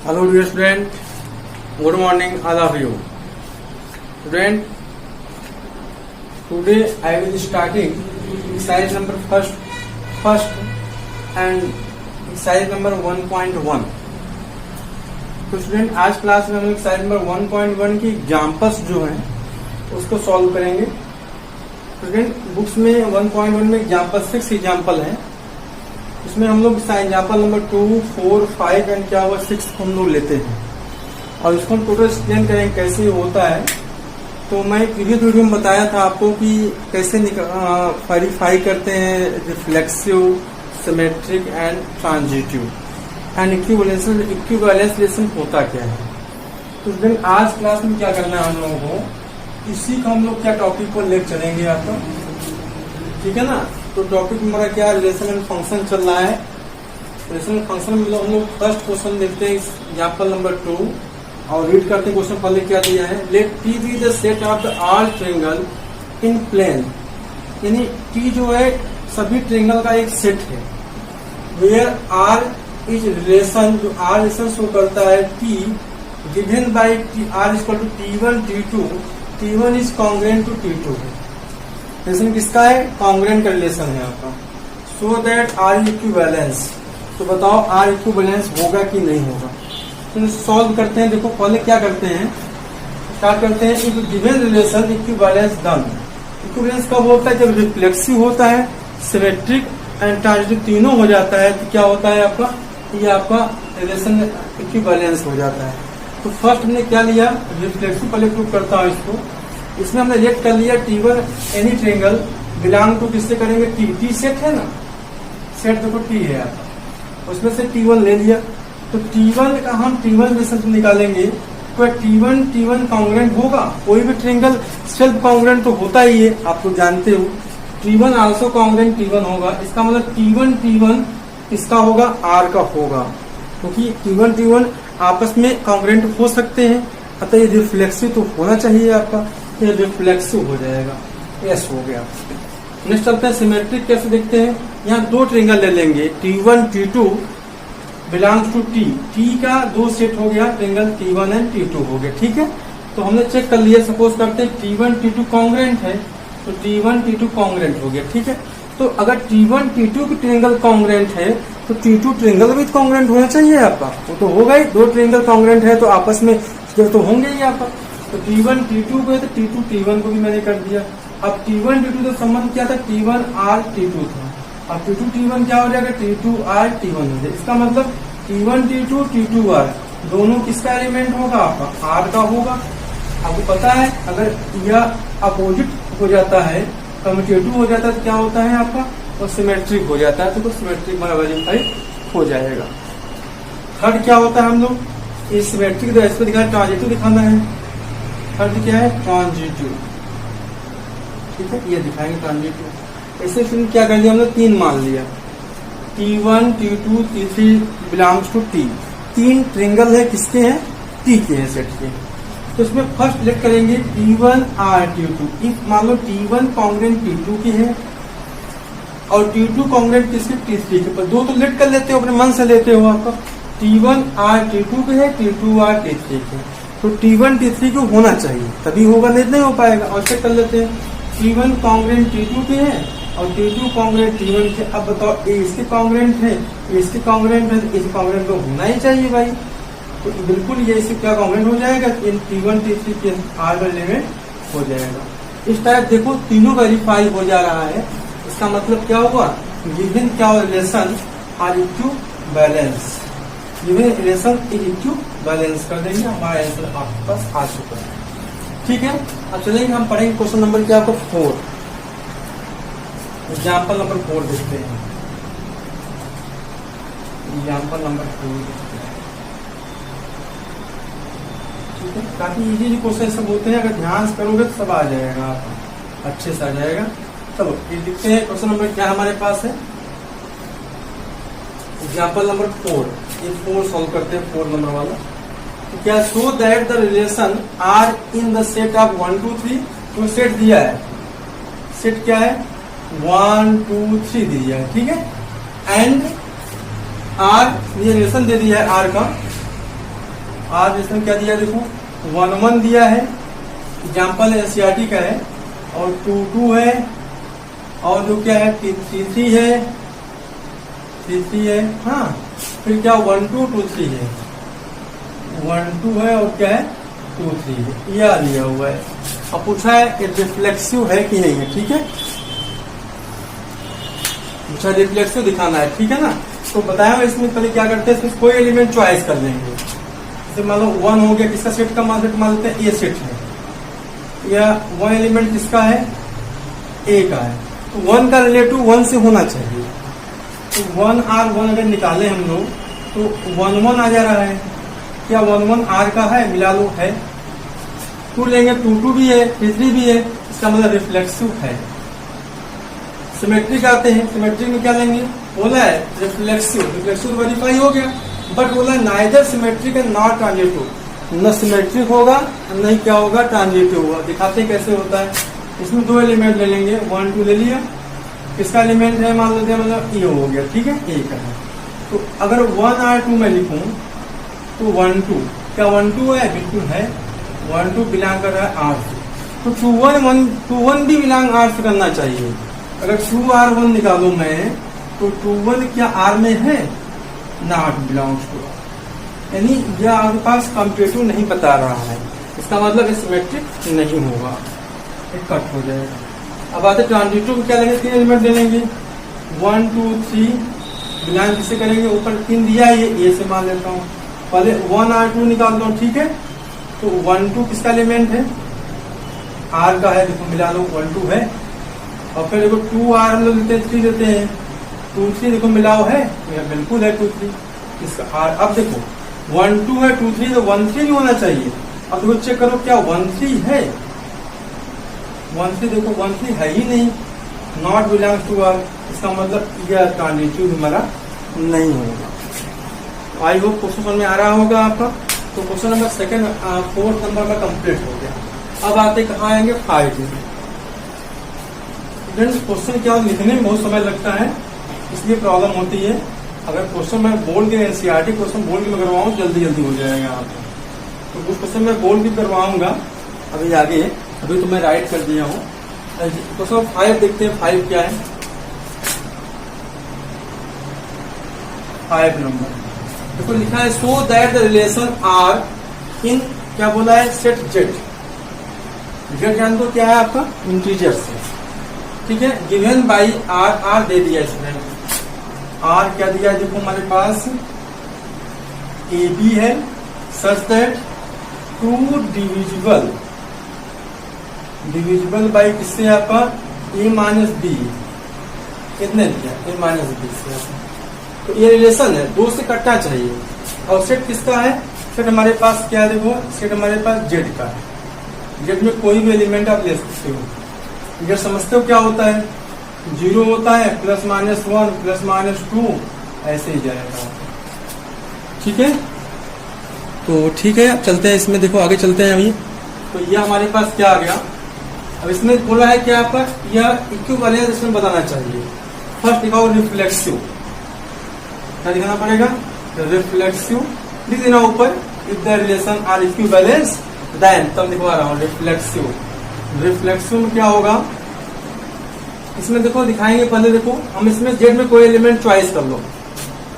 Hello dear student, good morning all of you. Student, today I will starting exercise number first and exercise number 1.1. तो student आज class में हम exercise number 1.1 की examples जो हैं उसको सॉल्व करेंगे. स्टूडेंट बुक्स में 1.1 में एग्जाम्पल 6 एग्जाम्पल है. इसमें हम लोग एग्जाम्पल नंबर 2, 4, 5 एंड क्या हुआ 6 हम लोग लेते हैं और इसको हम टोटल एक्सप्लेन करेंगे कैसे होता है. तो मैं प्रीवियस वीडियो में बताया था आपको कि कैसे वेरीफाई करते हैं reflexive, symmetric and transitive and equivalence relation होता क्या है. तो स्टूडेंट आज क्लास में क्या करना है हम लोगों को, इसी को हम लोग क्या टॉपिक पर लेकर चलेंगे आपका, ठीक है ना. तो टॉपिक हमारा क्या रिलेशन एंड फंक्शन चल रहा है. रिलेशन एंड फंक्शन में हम लोग फर्स्ट क्वेश्चन देखते हैं एग्जाम्पल नंबर 2 और रीड करते हैं. क्वेश्चन पहले क्या दिया है, let T be the set of the all triangle in plane. यानी टी जो है सभी ट्रायंगल का एक सेट है. वेयर आर इज रिलेशन, जो आर रिलेशन शो करता है T given by T R equal to T1 T2. T1 is congruent to T2. Relation किसका है, कॉन्ग्रुएंट का रिलेशन है आपका. So that are equivalence. तो बताओ आर इक्विवेलेंस होगा कि नहीं होगा. तो सॉल्व करते हैं. देखो पहले क्या करते हैं, स्टार्ट करते हैं. If given relation equivalence done. Equivalence कब होता है, जब रिफ्लेक्सिव होता है, सिमेट्रिक एंड ट्रांजिटिव तीनों हो जाता है. तो क्या होता है आपका, ये आपका रिलेशन इक्विवेलेंस हो जाता है. तो फर्स्ट हमने क्या लिया, रिफ्लेक्सिव. पहले प्रूव करता हूं इसको. इसमें हमने लेट कर लिया T1 any triangle belong to, किससे करेंगे, टी सेट है ना, सेट देखो टी है आपका, उसमें से T1 ले लिया. तो T1 का हम T1 रिलेशन निकालेंगे. तो T1 कॉन्ग्रुएंट होगा. कोई भी ट्रायंगल सेल्फ कॉन्ग्रुएंट तो होता ही है, आप तो जानते हो. T1 आल्सो कॉन्ग्रुएंट T1 होगा. इसका मतलब T1 इसका होगा, R का होगा, क्योंकि T1 आपस में कॉन्ग्रुएंट हो सकते हैं. अतः ये रिफ्लेक्सिव तो होना चाहिए आपका, ये रिफ्लेक्सिव हो जाएगा. यस हो गया. नेक्स्ट चलते हैं सिमेट्रिक. कैसे देखते हैं, यहाँ दो ट्रायंगल ले लेंगे T1 T2 belongs to T का दो सेट हो गया ट्रायंगल T1 एंड T2 हो गया. ठीक है. तो हमने चेक कर लिया. सपोज करते हैं T1 T2 कॉन्ग्रुएंट है, तो T1 T2 कॉन्ग्रुएंट हो गया. ठीक है. तो अगर T1 T2 की ट्रायंगल कॉन्ग्रुएंट है तो T2 ट्रायंगल भी कॉन्ग्रुएंट होना चाहिए आपका. वो तो होगा ही. दो ट्रायंगल कॉन्ग्रुएंट है तो आपस में तो होंगे ही आपका. तो T1 T2 को है तो T2 T1 को भी मैंने कर दिया. अब T1 T2 का संबंध क्या था, T1 R T2 था. अब T2 T1 क्या हो जाएगा, T2 R T1 हो जाएगा. इसका मतलब T1 T2 T2 R दोनों किसका एलिमेंट होगा, आपका R का होगा. आपको पता है अगर यह अपोजिट हो जाता है, कम्यूटेटिव हो जाता है, तो क्या होता है आपका, और सिमेट्रिक हो जाता है. तो सिमेट्रिक वेरीफाई हो जाएगा. थर्ड क्या होता है, हम लोग इस सिमेट्रिक इस पर दिखाना, ट्रांजिटिव दिखाना है. थर्ड क्या है, ट्रांजिटिव. ठीक है, ये दिखाएंगे ट्रांजिटिव. ऐसे फिर क्या कर लिया हमने, 3 मान लिया. T1 T2 T3 belongs to T. 3 triangle है, किसके हैं, T के हैं, सेट के. तो इसमें फर्स्ट लेट करेंगे T1 R T2. इफ मान लो T1 कॉन्ग्रुएंट T2 की है और T2 कॉन्ग्रुएंट किसके, T3 के. पर दो तो लेट कर लेते हो, अपने मन से लेते हो. आपका T1 R T2 के है, T2 R T3 के. तो T1 T3 को होना चाहिए, तभी होगा, नहीं हो पाएगा. और चेक कर लेते हैं. T1 कॉन्ग्रुएंट T2 के है और T2 कॉन्ग्रुएंट T1 के. अब बताओ ये इसके कॉन्ग्रुएंट है, इसके कॉन्ग्रुएंट है, तो इस कॉन्ग्रुएंट को होना ही चाहिए भाई. तो बिल्कुल ये इससे क्या कॉन्ग्रुएंट हो जाएगा, T1 T3 के R का एलिमेंट हो जाएगा. इस टाइप देखो तीनों वेरीफाई हो जा रहा है. इसका मतलब क्या हुआ, गिवन क्या relation R equivalence. Given relation equivalence कर देंगे. हमारा आंसर आपके पास आ चुका है. ठीक है. अब चलेंगे हम पढ़ेंगे क्वेश्चन नंबर क्या आपको 4. एग्जाम्पल नंबर 4 देखते हैं. एग्जाम्पल नंबर 4 देखते हैं. ठीक है. काफी इजी क्वेश्चन सब होते हैं, अगर ध्यान से करोगे तो सब आ जाएगा, आपका अच्छे से आ जाएगा. चलो ये देखते हैं क्वेश्चन नंबर क्या हमारे पास है. Example number 4. ये 4 सॉल्व करते हैं, 4 नंबर वाला. तो क्या, so that the relation R in the set of 1 2 3. तो सेट दिया है, सेट क्या है, 1 2 3 दिया है. ठीक है. एंड आर, ये रिलेशन दे दिया है आर का. आज इसमें क्या दिया देखो 1 दिया है, एग्जाम्पल एनसीईआरटी का है, और 2 है, और जो क्या है 3 है, हाँ, फिर क्या 1 2 2 3 है, 1 2 है और क्या है 2 3 है, यह दिया हुआ है। अब पूछा है कि रिफ्लेक्सिव है कि नहीं है, ठीक है, पूछा रिफ्लेक्सिव दिखाना है, ठीक है ना। तो बताया इसमें पहले क्या करते हैं, इसमें कोई एलिमेंट चॉइस कर लेंगे। जैसे मान लो 1 हो गया, किसका सेट का मान लेते हैं, ए सेट है, या 1 एलिमेंट किसका है, ए का है, तो 1 का रिलेटिव 1 से होना चाहिए। तो 1 R 1 अगर निकाले हम लोग तो 1 1 आ जा रहा है, क्या 1 1 R का है, मिला लो है, 2 लेंगे 2 2 भी है, 3 3 भी है, इसका मतलब रिफ्लेक्सिव है। सिमेट्रिक आते हैं, सिमेट्रिक में क्या लेंगे, बोला है रिफ्लेक्सिव वेरीफाई हो गया, बट बोला neither symmetric and not transitive, न सिमेट्रिक होगा नहीं क्या होगा, ट्रांजिटिव होगा। दिखाते हैं कैसे होता है। इसमें 2 एलिमेंट ले लेंगे, 1 2 ले लिया, किसका एलिमेंट है मान लेते हैं, मतलब ए हो गया, ठीक है, ए का है। तो अगर 1 R 2 में लिखूं तो 1 2, क्या 1 2 है, बिल्कुल है, 1 2 बिलोंग कर रहा है R से, तो 2 1 भी बिलोंग R से करना चाहिए। अगर 2 R 1 निकालू मैं तो 2 1 क्या R में है, नॉट बिलोंग्स टू, यानी यह आपके पास कॉम्पिटिटिव नहीं बता रहा है, इसका मतलब सिमेट्रिक नहीं होगा, एक कट हो जाएगा। अब आते ट्रांजिटिव क्या लेंगे, 3 एलिमेंट ले लेंगे, 1 2 3 बिलोंग किससे करेंगे, ऊपर 3 दिया है, ये ए से मान लेता हूँ, पहले 1 R 2 निकालता हूँ, ठीक है। तो 1 2 किसका एलिमेंट है, R का है, देखो मिला लो 1 2 है, और फिर देखो 2 R हम लोग लेते हैं, 3 लेते हैं, 2 3 देखो मिलाओ है, बिल्कुल है 2 3, इसका R। अब देखो 1 2 है, 2 3 तो 1 3 नहीं होना चाहिए। अब देखो चेक करो क्या 1 3 है, 1 3 देखो 1 3 है ही नहीं, नॉट बिलोंग्स टू R, इसका मतलब यह ट्रांजिटिव हमारा नहीं होगा। आई होप क्वेश्चन समझ में आ रहा होगा आपका। तो क्वेश्चन नंबर 4th नंबर का कंप्लीट हो गया। अब आते कहाँ आएंगे 5 में। क्वेश्चन क्या लिखने में बहुत समय लगता है, इसलिए प्रॉब्लम होती है। अगर क्वेश्चन मैं बोल के एनसीईआरटी क्वेश्चन बोल के मैं करवाऊँ जल्दी जल्दी हो जाएगा आपको, तो कुछ क्वेश्चन मैं बोल भी करवाऊंगा अभी आगे, अभी तो मैं राइट कर दिया हूँ। क्वेश्चन 5 देखते हैं, 5 क्या है, 5 नंबर देखो लिखा है, so that the relation R in, क्या बोला है, सेट जेड, जेड जान दो क्या है आपका, इंटीजर से, ठीक है, गिवन बाई आर, आर दे दिया इसमें, आर क्या दिया देखो हमारे पास ए बी है, सच दैट 2 डिविजिबल बाई किससे आपका ए माइनस बी, कितने दिया ए माइनस बी से, तो ये रिलेशन है, 2 से कटना चाहिए। और सेट किसका है, सेट हमारे पास क्या देखो, सेट हमारे पास जेड का है, जेड में कोई भी एलिमेंट आप ले सकते हो। जेड समझते हो क्या होता है, 0 होता है, +-1 +-2 ऐसे ही जाएगा, ठीक है। तो ठीक है, अब चलते हैं इसमें, देखो आगे चलते हैं अभी। तो यह हमारे पास क्या आ गया, अब इसमें बोला है क्या आपका, यह इक्विवेलेंस इसमें बताना चाहिए। फर्स्ट दिखाओ रिफ्लेक्सिव, क्या दिखाना पड़ेगा, रिफ्लेक्सिव लिख देना ऊपर, if the relation R equivalence then, तब दिखवा रहा हूँ रिफ्लेक्सिव। रिफ्लेक्सिव में क्या होगा, इसमें देखो दिखाएंगे, पहले देखो हम इसमें जेड में कोई एलिमेंट चॉइस कर लो,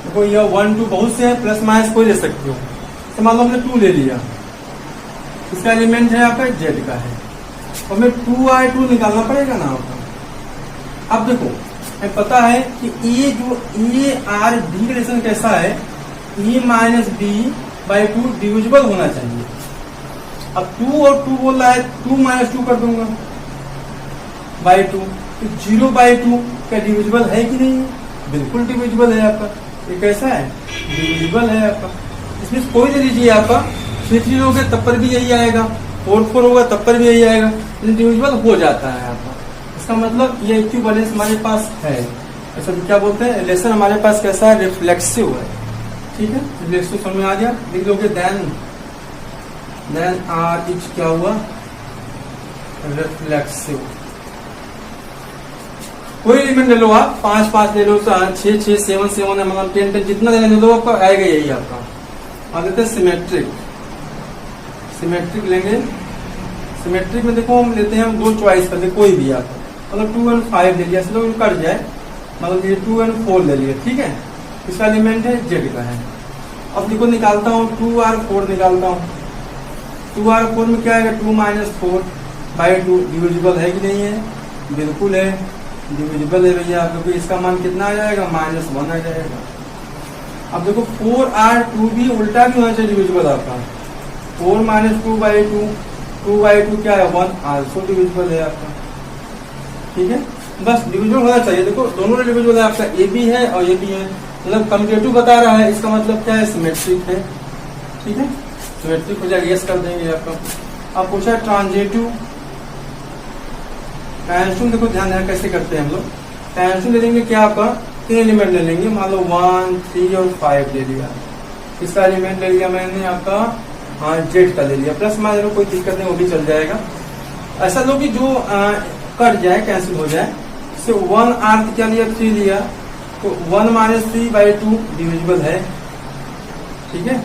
देखो यह 1 2 बहुत से है, +- कोई ले सकते हो, तो मान लो हमने 2 ले लिया, इसका एलिमेंट है आपका जेड का है, और हमें 2 R 2 निकालना पड़ेगा ना आपका। अब देखो हमें पता है कि ये जो ए आर बी रिलेशन कैसा है, ए माइनस बी बाई 2 डिविजिबल होना चाहिए। अब 2 और 2 बोल रहा है, 2 - 2 कर दूंगा बाई 2, तो 0/2 क्या डिविजिबल है कि नहीं है, बिल्कुल डिविजिबल है आपका, ये कैसा है, डिविजिबल है आपका। इसमें कोई ले लीजिए आपका, 3 लोगे तब पर भी यही आएगा, 4 होगा तब पर भी यही आएगा, डिविजिबल हो जाता है आपका। इसका मतलब ये इक्विवेलेंस हमारे पास है, ऐसा क्या बोलते हैं, रिलेशन हमारे पास कैसा है, रिफ्लेक्सिव है, ठीक है। रिफ्लेक्सिव समझ में आ गया, लिख लोगे देन आर इज क्या हुआ, रिफ्लेक्सिव। कोई एलिमेंट ले लो आप, 5 5 ले लो, 6 6 7 7 है, मतलब 10 10 जितना ले लो आपका आएगा, यही आपका आ देते हैं सिमेट्रिक। सिमेट्रिक लेंगे। सिमेट्रिक में देखो हम लेते हैं, हम दो चॉइस करते कोई भी आप, मतलब 2 और 5 ले लिया, चलो कट जाए, मतलब ये 2 और 4 ले लिया, ठीक है। इसका एलिमेंट है जेड का है। अब देखो निकालता हूँ 2 और 4 निकालता हूँ। 2 और 4 में क्या आएगा, 2 माइनस 4 बाई 2, डिविजिबल है कि नहीं है, बिल्कुल है, डिविजिबल है भैया। क्योंकि इसका मान कितना आ जाएगा, -1 आ जाएगा। अब देखो 4 और 2 भी उल्टा भी होना चाहिए डिविजिबल आपका। 4 माइनस 2 बाई 2, 2 बाई 2 क्या है, 1, आल्सो डिविजिबल है आपका, ठीक है। बस डिविजिबल होना चाहिए। देखो दोनों डिविजिबल है आपका, ए भी है और ये भी है, मतलब कम्यूटेटिव बता रहा है, इसका मतलब क्या है, सिमेट्रिक है, ठीक है। सिमेट्रिक हो जाएगा, यस कर देंगे आपका। अब पूछा ट्रांजिटिव। ट्रांजिटिव देखो ध्यान देना कैसे करते हैं हम लोग। ट्रांजिटिव ले लेंगे क्या आपका, 3 एलिमेंट ले लेंगे, मान लो 1, 3 और 5 ले लिया। इसका एलिमेंट ले लिया मैंने आपका, हाँ जेड का ले लिया, प्लस माइनस कोई दिक्कत नहीं, वो भी चल जाएगा। ऐसा लो कि जो कट जाए, कैंसिल हो जाए। इससे 1 अर्थ क्या लिया, 3 लिया, तो 1 माइनस 3 बाई 2 डिविजिबल है, ठीक है।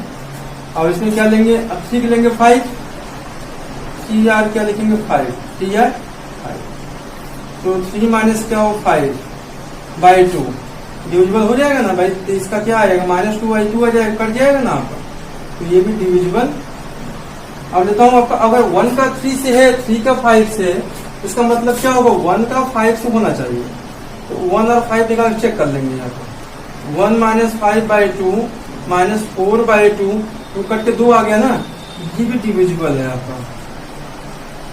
और इसमें क्या लेंगे, अब 3 लेंगे 5, 3 आर क्या लिखेंगे 5, 3 आर 5, तो 3 माइनस क्या हो 5 बाई 2 डिविजिबल हो जाएगा ना भाई। तो इसका क्या आएगा, -2 बाई 2 आ जाएगा, कट जाएगा ना आपका, तो ये भी डिविजिबल। अब लेता हूँ आपका, अगर 1 का 3 से है, 3 का 5 से है, इसका मतलब क्या होगा, 1 का 5 से होना चाहिए, तो 1 और 5 निकाल चेक कर लेंगे यहाँ पे। 1 माइनस 5 बाई 2 माइनस 4 बाई 2, तो कट के 2 आ गया ना, ये भी डिविजिबल है आपका,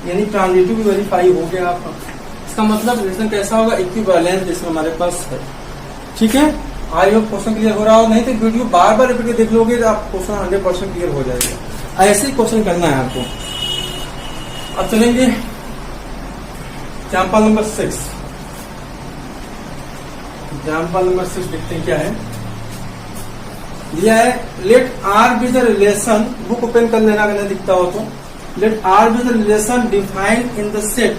यानी ट्रांजिटिव भी वेरीफाई हो गया आपका। इसका मतलब रिलेशन कैसा होगा, इक्विवेलेंस जैसे हमारे पास है, ठीक है। आई होप क्वेश्चन क्लियर हो रहा हो, नहीं तो वीडियो बार बार रिपीट देख लोगे तो आप क्वेश्चन 100% क्लियर हो जाएगा। ऐसे ही क्वेश्चन करना है आपको। अब चलेंगे एग्जाम्पल नंबर 6। एग्जाम्पल नंबर 6 देखते हैं क्या है, दिया है let R be the relation, book open कर लेना अगर दिखता हो तो। Let R be the relation defined in the set,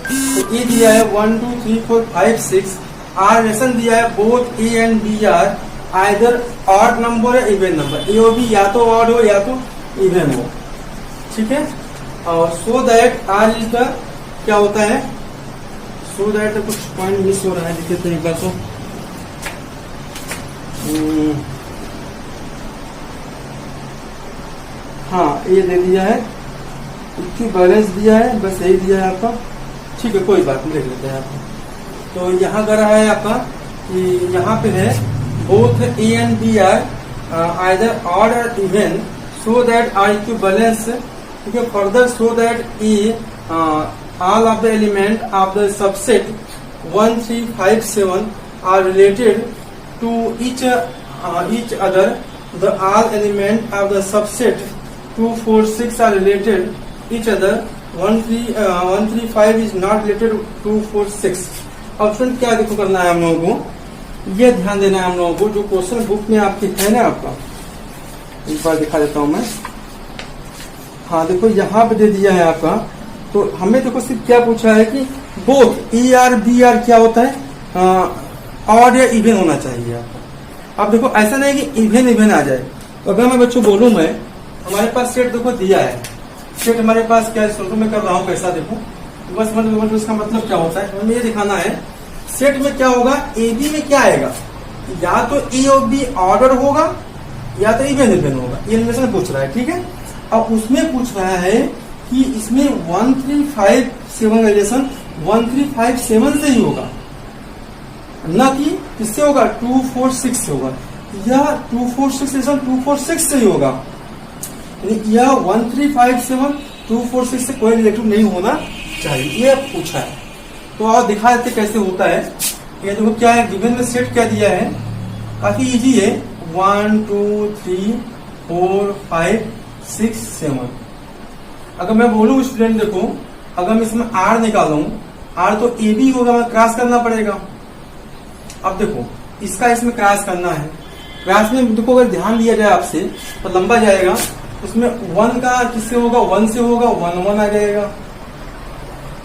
तो ये दिया है 1 2 3 4 5 6। आर रिलेशन दिया है both A and B are either odd number या इवन नंबर, ए और बी या तो ऑड हो या तो इवन हो, ठीक है। और so that R is the, क्या होता है, सो दैट कुछ पॉइंट मिस हो रहा है, देखते हैं एक बार तो। हाँ ये दे दिया है, इक्विवेलेंस दिया है, बस यही दिया है आपका, ठीक है कोई बात नहीं, देख लेते हैं आपको। तो यहाँ कर रहा है आपका कि यहाँ पे है both A and B are either odd or even so that are equivalence, ठीक है। Further so that E all of the element of the subset 1 3 5 7 are related to each other. The all element of the subset 2 4 6 are related each other. 1 3 5 is not related to 2 4 6. Option क्या देखो करना है हम लोगों को, ये ध्यान देना है हम लोगों को। जो क्वेश्चन बुक में आपकी है ना, आपका एक बार दिखा देता हूं मैं। हाँ देखो यहाँ पे दे दिया है आपका, तो हमें देखो सिर्फ क्या पूछा है कि both A R B R क्या होता है, ऑड या इवन होना चाहिए आपको। अब देखो ऐसा नहीं कि इवन इवन आ जाए, तो अगर मैं बच्चों बोलूं, मैं हमारे पास सेट देखो दिया है, सेट हमारे पास क्या है, शुरू में कर रहा हूँ कैसा देखो, बस मतलब इसका मतलब क्या होता है हमें ये दिखाना है। सेट में क्या होगा, ए बी में क्या आएगा, या तो ए और बी ऑर्डर होगा या तो इवन इवन होगा, ये रिलेशन पूछ रहा है, ठीक है। अब उसमें पूछ रहा है कि इसमें 1 3 5 7 रिलेशन 1 3 5 7 से ही होगा, न कि किससे होगा, 2 4 6 से होगा, या 2 4 6 रिलेशन 2 4 6 से ही होगा, या 1 3 5 7 2 4 6 से कोई रिलेटिव नहीं होना चाहिए, ये पूछा है। तो और दिखा देते कैसे होता है। ये देखो क्या है, गिवन में सेट क्या दिया है, काफी इजी है, 1 2 3 4 5 6 7। अगर मैं बोलूं स्टूडेंट देखो, अगर मैं इसमें आर निकालूं, आर तो ए बी होगा, मैं क्रॉस करना पड़ेगा। अब देखो इसका इसमें क्रॉस करना है, क्रॉस में देखो अगर ध्यान दिया जाए आपसे तो लंबा जाएगा, उसमें 1 का किससे होगा, 1 से होगा, 1 1 आ जाएगा,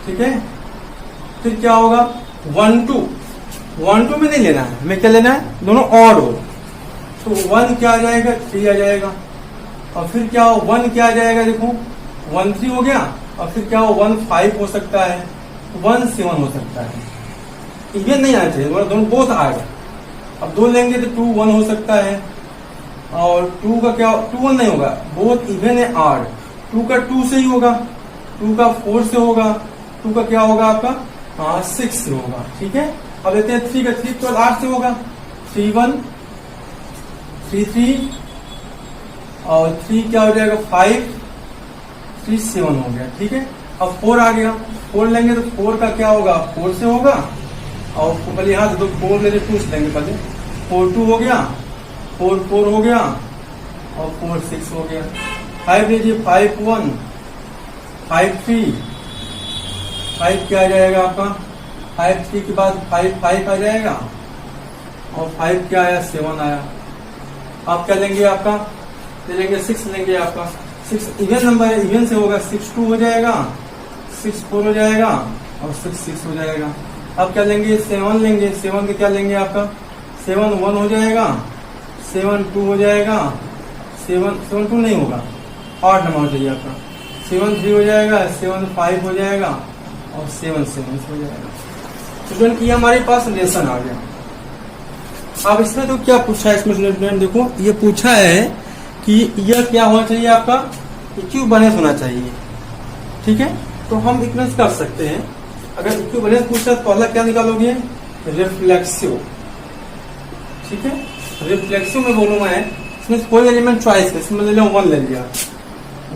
ठीक है। फिर क्या होगा 1 2 में नहीं लेना है, हमें क्या लेना है, दोनों ऑड हो, तो 1 क्या आ जाएगा, 3 आ जाएगा, और फिर क्या हो 1 क्या आ जाएगा, देखो 13 हो गया, और फिर क्या हो 15 हो सकता है, 17 हो सकता है। इवन नहीं आना चाहिए, दोनों बोथ आ गए। अब 2 लेंगे तो 2 1 हो सकता है, और 2 का क्या 2 1 नहीं होगा, बोथ इवन है आड। 2 का 2 से ही होगा, 2 का 4 से होगा, 2 का क्या होगा आपका 6 से होगा। ठीक है, अब लेते हैं 3 का, 3 तो 8 से होगा, 3 1 3 3, और 3 क्या हो जाएगा 5 3 7 हो गया। ठीक है, अब 4 आ गया, 4 लेंगे तो 4 का क्या होगा 4 से होगा, और पहले यहाँ से 4 लेंगे 2 से लेंगे, पहले 4 2 हो गया, 4 4 हो गया, और 4 6 हो गया। 5 लीजिए, 5 1 5 3, 5 क्या आ जाएगा आपका 5 3 के बाद 5 5 आ जाएगा, और 5 क्या आया 7 आया। आप क्या लेंगे आपका ले लेंगे 6 लेंगे आपका 6 इवन नंबर है, इवन से होगा 6 2 हो जाएगा, 6 4 हो जाएगा, और 6 6 हो जाएगा। अब क्या लेंगे 7 लेंगे, 7 के क्या लेंगे आपका 7 1 हो जाएगा, 7 2 हो जाएगा, 7 7 2 नहीं होगा, ऑड नंबर हो जाइए आपका, 7 3 हो जाएगा, 7 5 हो जाएगा, और 7 7 हो जाएगा। स्टूडेंट ये हमारे पास लेसन आ गया। अब इसमें तो क्या पूछा है, इसमें स्टूडेंट देखो ये पूछा है कि यह क्या होना चाहिए आपका इक्विवेलेंस होना चाहिए। ठीक है, तो हम इक्विवेलेंस कर सकते हैं। अगर इक्विवेलेंस पूछा तो पहला क्या निकालोगे रिफ्लेक्सिव। ठीक है, रिफ्लेक्सिव में बोलूँ मैं, इसमें कोई एलिमेंट चॉइस है, इसमें ले लो 1 ले लिया,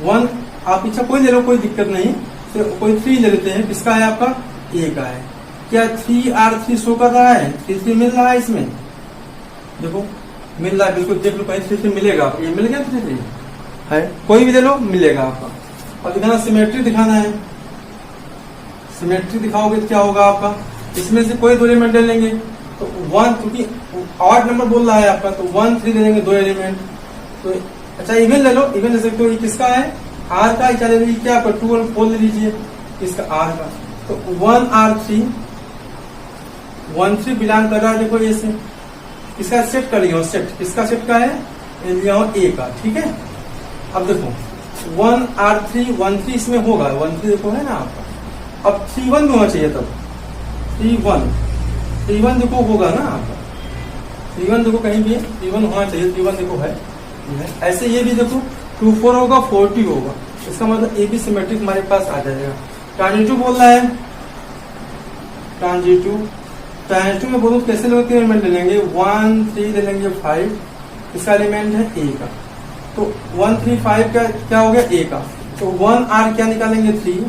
1 आप इच्छा कोई ले लो, कोई दिक्कत नहीं, तो कोई 3 ले लेते हैं। किसका है आपका ए का है। क्या 3 R3 शो कर रहा है, 3 3 मिल रहा है, इसमें देखो मिल रहा है, बिल्कुल देख लो कहीं 3 3 मिलेगा, ये मिल गया 3 3 है, कोई भी ले लो मिलेगा आपका। और दिखाना सिमेट्री दिखाना है, सिमेट्री दिखाओगे तो क्या होगा आपका, इसमें से कोई 2 एलिमेंट ले लेंगे, तो 1 क्योंकि ऑड नंबर बोल रहा है आपका, तो 1 3 ले लेंगे 2 एलिमेंट। तो अच्छा इवन ले लो, इवन ले सकते हो, ये किसका है आर का, क्या ले लीजिए क्या आपका 2 और 4 ले लीजिए, इसका आर का। तो 1 R3 1 3 बिलोंग कर रहा है, देखो ये से इसका सेट कर लिया, सेट किसका सेट का है ए का। ठीक है, अब देखो 1 R3 1 3 इसमें होगा, 1 3 देखो है ना आपका। अब 3 1 भी होना चाहिए, तब 3 1 देखो होगा ना आपका, 3 1 देखो कहीं भी 3 1 होना चाहिए, 3 1 देखो है। ऐसे ये भी देखो 2 4 होगा, 4 2 होगा, इसका मतलब ए बी सिमेट्रिक हमारे पास आ जाएगा। ट्रांजिटिव बोल रहा है, ट्रांजिटिव में बोलो कैसे लोग 3 एलिमेंट ले लेंगे, 1 3 ले लेंगे 5, इसका एलिमेंट है ए का, तो 1 3 5 का क्या हो गया ए का, तो 1 R क्या निकालेंगे 3,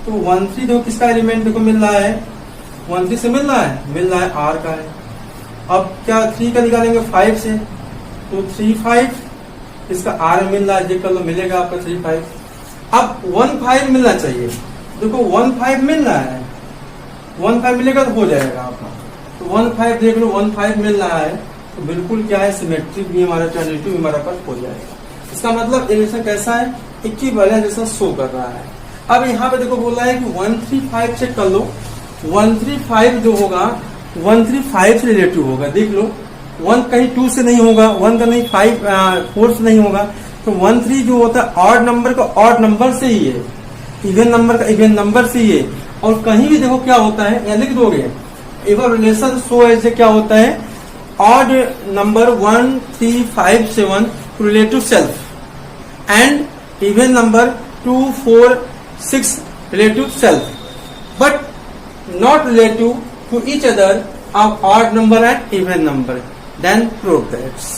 तो 1 3 देखो किसका एलिमेंट देखो मिल रहा है, 1 3 से मिल रहा है R का है। अब क्या 3 का निकालेंगे 5 से, तो 3 5 इसका R मिल रहा है, देख कर लो मिलेगा आपका 3 5। अब 1 5 मिलना चाहिए, देखो 1 5 मिल रहा है, 1 5 मिलेगा तो हो जाएगा आपका, तो 1 5 देख लो 1 5 मिल रहा है, तो बिल्कुल क्या है सिमेट्रिक भी हमारा ट्रांजिटिव भी हमारा पास हो जाएगा। इसका मतलब रिलेशन कैसा है, इक्विवेलेंस रिलेशन शो कर रहा है। अब यहाँ पे देखो बोल रहा है कि 1 3 5 चेक कर लो, 1 3 5 जो होगा 1 3 5 से रिलेटिव होगा, देख लो 1 कहीं 2 से नहीं होगा, 1 का नहीं 5 4 से नहीं होगा, तो 1 3 जो होता है ऑड नंबर का ऑड नंबर से ही है, इवन नंबर का इवन नंबर से ही है। और कहीं भी देखो क्या होता है, या लिख दोगे एवं रिलेशन शो ऐसे क्या होता है, odd number 1 3 5 7 to relative self and even number 2 4 6 relative self, but not relative to each other of odd number and even number, then prove that's.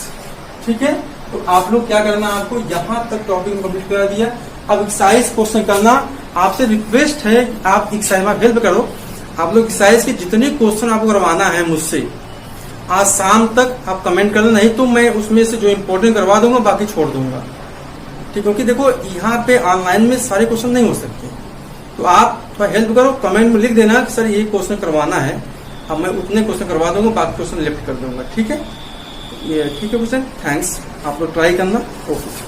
ठीक है, तो आप लोग क्या करना, आपको यहां तक टॉपिक कंप्लीट करा दिया। अब एक्सरसाइज क्वेश्चन करना, आपसे रिक्वेस्ट है कि आप एक्सरसाइज में हेल्प करो। आप लोग एक्सरसाइज के जितने क्वेश्चन आपको करवाना है मुझसे आज शाम तक आप कमेंट करना, नहीं तो मैं उसमें से जो इम्पोर्टेंट करवा दूंगा बाकी छोड़ दूंगा। ठीक, क्योंकि देखो यहाँ पे ऑनलाइन में सारे क्वेश्चन नहीं हो सकते, तो आप थोड़ा हेल्प करो, कमेंट में लिख देना कि सर ये क्वेश्चन करवाना है, अब मैं उतने क्वेश्चन करवा दूंगा, बाकी क्वेश्चन लेफ्ट कर दूंगा। ठीक है, ये ठीक है क्वेश्चन, थैंक्स, आप लोग ट्राई करना। ओके।